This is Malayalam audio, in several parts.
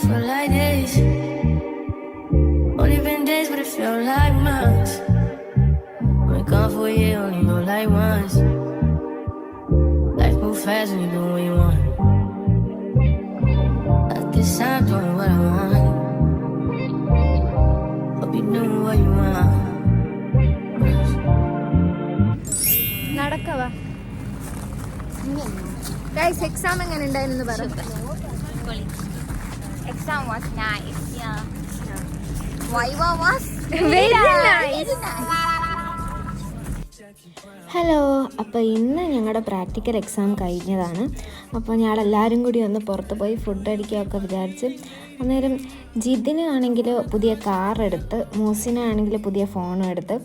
felt like days. Only been days, but it felt like months. Been gone for a year, only know like once. Life move fast when you do what you want. At this time, doing what I want. Hope you doing what you want. നടക്കവാ ഗൈസ്, എക്സാം എങ്ങനെ ഉണ്ടായിരുന്നു പറ. Exam was nice. Yeah. Viva was Very nice. Hello, അപ്പോൾ ഇന്ന് ഞങ്ങളുടെ പ്രാക്ടിക്കൽ എക്സാം കഴിഞ്ഞതാണ്. അപ്പോൾ ഞങ്ങളെല്ലാവരും കൂടി ഒന്ന് പുറത്ത് പോയി ഫുഡ് അടിക്കുകയൊക്കെ വിചാരിച്ച്. അന്നേരം ജിതിന് ആണെങ്കിൽ പുതിയ കാറെടുത്ത്, മൂസിനാണെങ്കിൽ പുതിയ ഫോണും എടുത്ത്.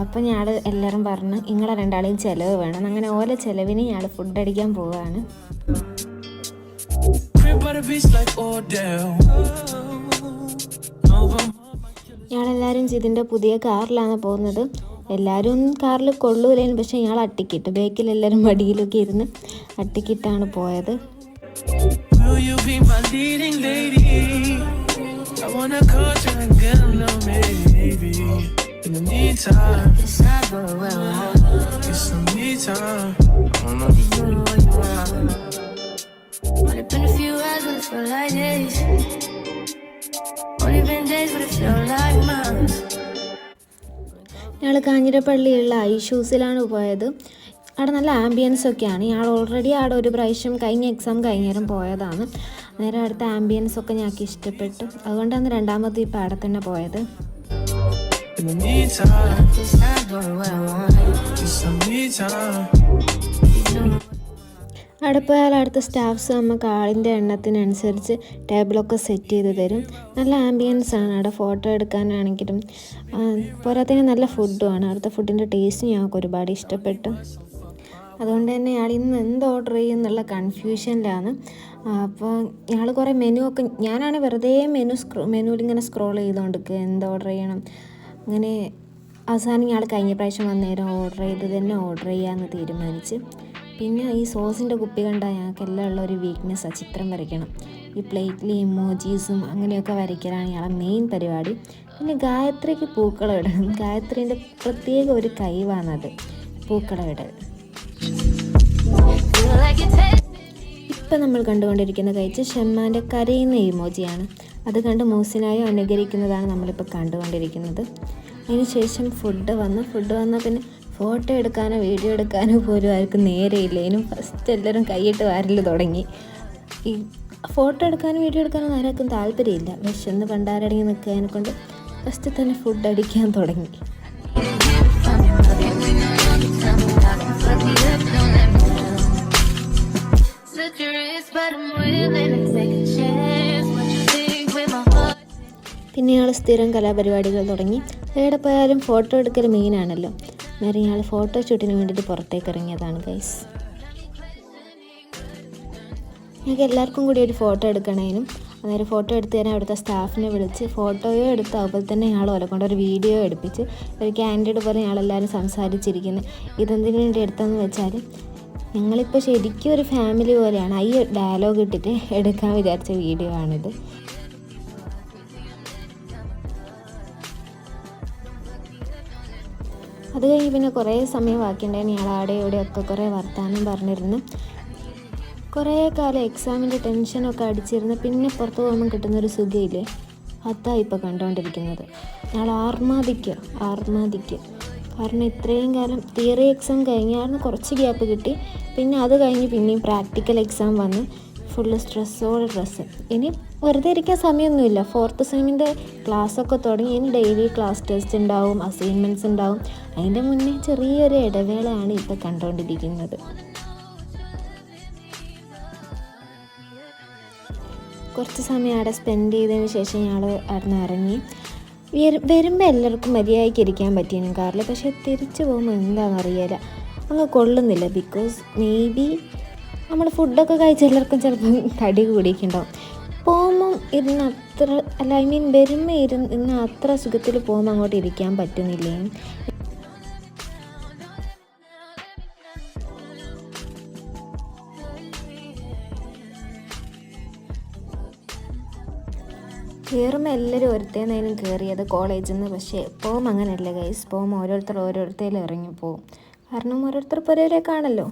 അപ്പോൾ ഞങ്ങൾ എല്ലാവരും പറഞ്ഞ് നിങ്ങളെ രണ്ടാളെയും ചിലവ് വേണം. അങ്ങനെ ഓല ചിലവിന് ഞങ്ങൾ ഫുഡ് അടിക്കാൻ പോവുകയാണ്. ഞങ്ങളെല്ലാവരും ജിതിൻ്റെ പുതിയ കാറിലാണ് പോകുന്നത്. എല്ലാവരും കാറിൽ കൊള്ളൂലേനും, പക്ഷേ ഞങ്ങൾ അട്ടിക്കിട്ട് ബേക്കിൽ എല്ലാവരും മടിയിലൊക്കെ ഇരുന്ന് അട്ടിക്കിട്ടാണ് പോയത്. ഞങ്ങൾ കാഞ്ഞിരപ്പള്ളിയുള്ള ഐഷൂസിലാണ് പോയത്. അവിടെ നല്ല ആംബിയൻസ് ഒക്കെയാണ്. ഞങ്ങൾ ഓൾറെഡി അവിടെ ഒരു പ്രാവശ്യം കഴിഞ്ഞ എക്സാം കഴിഞ്ഞേരം പോയതാണ്. അന്നേരം അവിടുത്തെ ആംബിയൻസ് ഒക്കെ ഞങ്ങൾക്ക് ഇഷ്ടപ്പെട്ടു. അതുകൊണ്ടാണ് രണ്ടാമത് ഇപ്പോൾ അവിടെ തന്നെ പോയത്. അവിടെ പോയാൽ അടുത്ത സ്റ്റാഫ്സ് നമുക്ക് ആളിൻ്റെ എണ്ണത്തിനനുസരിച്ച് ടേബിളൊക്കെ സെറ്റ് ചെയ്ത് തരും. നല്ല ആംബിയൻസ് ആണ് അവിടെ. ഫോട്ടോ എടുക്കാനാണെങ്കിലും പോരാത്തതിന് നല്ല ഫുഡുമാണ്. അവിടുത്തെ ഫുഡിൻ്റെ ടേസ്റ്റ് ഞങ്ങൾക്ക് ഒരുപാട് ഇഷ്ടപ്പെട്ടു. അതുകൊണ്ട് തന്നെ ഞങ്ങൾ ഇന്ന് എന്ത് ഓർഡർ ചെയ്യും എന്നുള്ള കൺഫ്യൂഷനിലാണ്. അപ്പോൾ ഞങ്ങൾ കുറേ മെനു ഒക്കെ, ഞാനാണ് വെറുതെ മെനുവിലിങ്ങനെ സ്ക്രോൾ ചെയ്തുകൊണ്ടിരിക്കുക എന്ത് ഓർഡർ ചെയ്യണം. അങ്ങനെ അവസാനം ഞങ്ങൾ കഴിഞ്ഞ പ്രാവശ്യം വന്നേരം ഓർഡർ ചെയ്ത് തന്നെ ഓർഡർ ചെയ്യാമെന്ന് തീരുമാനിച്ച്. പിന്നെ ഈ സോസിൻ്റെ കുപ്പി കണ്ടാൽ ഞങ്ങൾക്ക് എല്ലാം ഉള്ള ഒരു വീക്ക്നെസ്സാണ്, ചിത്രം വരയ്ക്കണം. ഈ പ്ലേറ്റിൽ ഇമോജീസും അങ്ങനെയൊക്കെ വരയ്ക്കലാണ് ഞങ്ങളുടെ മെയിൻ പരിപാടി. പിന്നെ ഗായത്രിക്ക് പൂക്കളം ഇടണം. ഗായത്രീൻ്റെ പ്രത്യേക ഒരു കഴിവാണത്, പൂക്കളം ഇടൽ. ഇപ്പം നമ്മൾ കണ്ടുകൊണ്ടിരിക്കുന്ന കഴിച്ച് ഷമ്മാൻ്റെ കരയുന്ന ഇമോജിയാണ്. അത് കണ്ട് മൂസിനായി അനുകരിക്കുന്നതാണ് നമ്മളിപ്പോൾ കണ്ടുകൊണ്ടിരിക്കുന്നത്. അതിനുശേഷം ഫുഡ് വന്നാൽ പിന്നെ ഫോട്ടോ എടുക്കാനോ വീഡിയോ എടുക്കാനോ പോലും ആർക്കും നേരെയില്ലേനും. ഫസ്റ്റ് എല്ലാവരും കൈയിട്ട് വാരൽ തുടങ്ങി. ഈ ഫോട്ടോ എടുക്കാനും വീഡിയോ എടുക്കാനും ആർക്കും താല്പര്യമില്ല. വിശന്ന് പണ്ടാരടങ്ങി നിൽക്കുന്നതിനെ കൊണ്ട് ഫസ്റ്റ് തന്നെ ഫുഡ് അടിക്കാൻ തുടങ്ങി. പിന്നെ ഞങ്ങൾ സ്ഥിരം കലാപരിപാടികൾ തുടങ്ങി. എവിടെ പോയാലും ഫോട്ടോ എടുക്കൽ മെയിനാണല്ലോ. നേരെ ഞങ്ങൾ ഫോട്ടോ ഷൂട്ടിന് വേണ്ടിയിട്ട് പുറത്തേക്ക് ഇറങ്ങിയതാണ് ഗൈസ്. ഞങ്ങൾക്ക് എല്ലാവർക്കും കൂടി ഒരു ഫോട്ടോ എടുക്കണേനും അന്നേരം ഫോട്ടോ എടുത്ത് തരാൻ അവിടുത്തെ സ്റ്റാഫിനെ വിളിച്ച് ഫോട്ടോയോ എടുത്ത് അതുപോലെ തന്നെ ഞങ്ങൾ ഓലെ കൊണ്ട് ഒരു വീഡിയോ എടുപ്പിച്ച് ഒരു ക്യാൻഡിഡ് പോലെ ഞങ്ങളെല്ലാവരും സംസാരിച്ചിരിക്കുന്നത്. ഇതെന്തിനു വേണ്ടി എടുത്തതെന്ന് വെച്ചാൽ ഞങ്ങളിപ്പോൾ ശരിക്കും ഒരു ഫാമിലി പോലെയാണ്. ഈ ഡയലോഗ് ഇട്ടിട്ട് എടുക്കാൻ വിചാരിച്ച വീഡിയോ ആണിത്. അത് കഴിഞ്ഞ് പിന്നെ കുറേ സമയം ബാക്കിയുണ്ടായിരുന്നു. ഞങ്ങൾ അവിടെ ഇവിടെയൊക്കെ കുറേ വർത്തമാനം പറഞ്ഞിരുന്നു. കുറേ കാലം എക്സാമിൻ്റെ ടെൻഷനൊക്കെ അടിച്ചിരുന്ന് പിന്നെ പുറത്ത് പോകുമ്പോൾ കിട്ടുന്നൊരു സുഖമില്ലേ, അതാണ് ഇപ്പോൾ കണ്ടുകൊണ്ടിരിക്കുന്നത്. ഞങ്ങൾ ആർമാദിക്കുക. കാരണം ഇത്രയും കാലം തിയറി എക്സാം കഴിഞ്ഞായിരുന്നു, കുറച്ച് ഗ്യാപ്പ് കിട്ടി. പിന്നെ അത് കഴിഞ്ഞ് പിന്നെയും പ്രാക്ടിക്കൽ എക്സാം വന്ന് ഫുള്ള് സ്ട്രെസ്സോടെ ഡ്രസ്സ്. ഇനി വെറുതെ ഇരിക്കാൻ സമയമൊന്നുമില്ല. 4th സെമിൻ്റെ ക്ലാസ്സൊക്കെ തുടങ്ങി. ഇനി ഡെയിലി ക്ലാസ് ടെസ്റ്റ് ഉണ്ടാവും, അസൈൻമെൻറ്റ്സ് ഉണ്ടാവും. അതിൻ്റെ മുന്നേ ചെറിയൊരു ഇടവേളയാണ് ഇപ്പോൾ കണ്ടുകൊണ്ടിരിക്കുന്നത്. കുറച്ച് സമയം അവിടെ സ്പെൻഡ് ചെയ്തതിന് ശേഷം ഞങ്ങൾ അവിടെ നിന്ന് ഇറങ്ങി. വരുമ്പോൾ എല്ലാവർക്കും മര്യാദയ്ക്ക് ഇരിക്കാൻ പറ്റിയിരുന്നു കാറിൽ. പക്ഷേ തിരിച്ചു പോകുമ്പോൾ എന്താണെന്ന് അറിയില്ല, അങ്ങ് കൊള്ളുന്നില്ല. ബിക്കോസ് മേ ബി നമ്മൾ ഫുഡൊക്കെ കഴിച്ച് എല്ലാവർക്കും ചിലപ്പം തടി കൂടിയിട്ടുണ്ടാവും. പോകുമ്പം ഇരുന്ന് അത്ര വരുമ്പോൾ ഇന്ന് അത്ര സുഖത്തിൽ പോകുമ്പോൾ അങ്ങോട്ട് ഇരിക്കാൻ പറ്റുന്നില്ലേ. കയറുമ്പോൾ എല്ലാവരും ഒരുത്തേന്നതിനും കയറിയത് കോളേജിൽ നിന്ന്. പക്ഷേ പോകുമ്പോൾ അങ്ങനെയല്ല ഗൈസ്. പോകുമ്പോൾ ഓരോരുത്തരും ഇറങ്ങിപ്പോവും. കാരണം ഓരോരുത്തർ പുരയിലേക്കാണല്ലോ.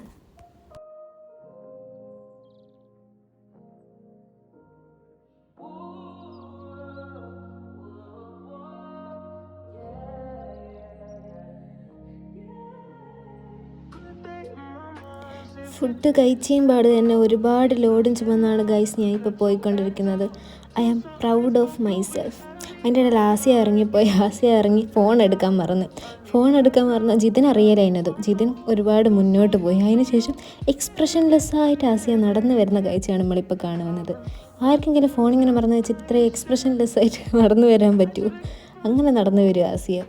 ഫുഡ് കഴിച്ചും പാട് തന്നെ ഒരുപാട് ലോഡും ചുമന്നാണ് ഗൈസ് ഞാൻ ഇപ്പോൾ പോയിക്കൊണ്ടിരിക്കുന്നത്. I am proud of myself. അതിൻ്റെ ഇടയിൽ ആസിയ ഇറങ്ങി ഫോൺ എടുക്കാൻ മറന്നു. ജിതിൻ അറിയലായിരുന്നതും. ജിതിൻ ഒരുപാട് മുന്നോട്ട് പോയി. അതിനുശേഷം എക്സ്പ്രഷൻലെസ്സായിട്ട് ആസിയ നടന്നു വരുന്ന കാഴ്ചയാണ് നമ്മളിപ്പോൾ കാണുന്നത്. ആർക്കെങ്കിലും ഫോണിങ്ങനെ മറന്നു വെച്ച് ഇത്ര എക്സ്പ്രഷൻലെസ്സായിട്ട് നടന്നു വരാൻ പറ്റുമോ? അങ്ങനെ നടന്നു വരും ആസിയ.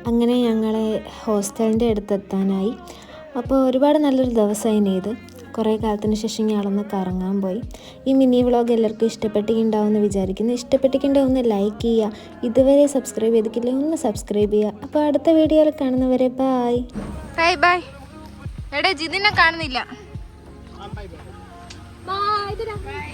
അങ്ങനെ ഞങ്ങളെ ഹോസ്റ്റലിൻ്റെ അടുത്തെത്താനായി. അപ്പോൾ ഒരുപാട് നല്ലൊരു ദിവസമായിരുന്നു ഇത്. കുറേ കാലത്തിന് ശേഷം ഞങ്ങളൊന്ന് കറങ്ങാൻ പോയി. ഈ മിനി വ്ളോഗ് എല്ലാവർക്കും ഇഷ്ടപ്പെട്ടിട്ടുണ്ടാവുമെന്ന് വിചാരിക്കുന്നു. ഇഷ്ടപ്പെട്ടിട്ടുണ്ടെങ്കിൽ ഒന്ന് ലൈക്ക് ചെയ്യുക. ഇതുവരെ സബ്സ്ക്രൈബ് ചെയ്തിട്ടില്ലേ ഒന്ന് സബ്സ്ക്രൈബ് ചെയ്യുക. അപ്പോൾ അടുത്ത വീഡിയോയിൽ കാണുന്നവരെ ബായ്. ബൈ. എടേ ജിതിനെ കാണുന്നില്ല. ബൈ.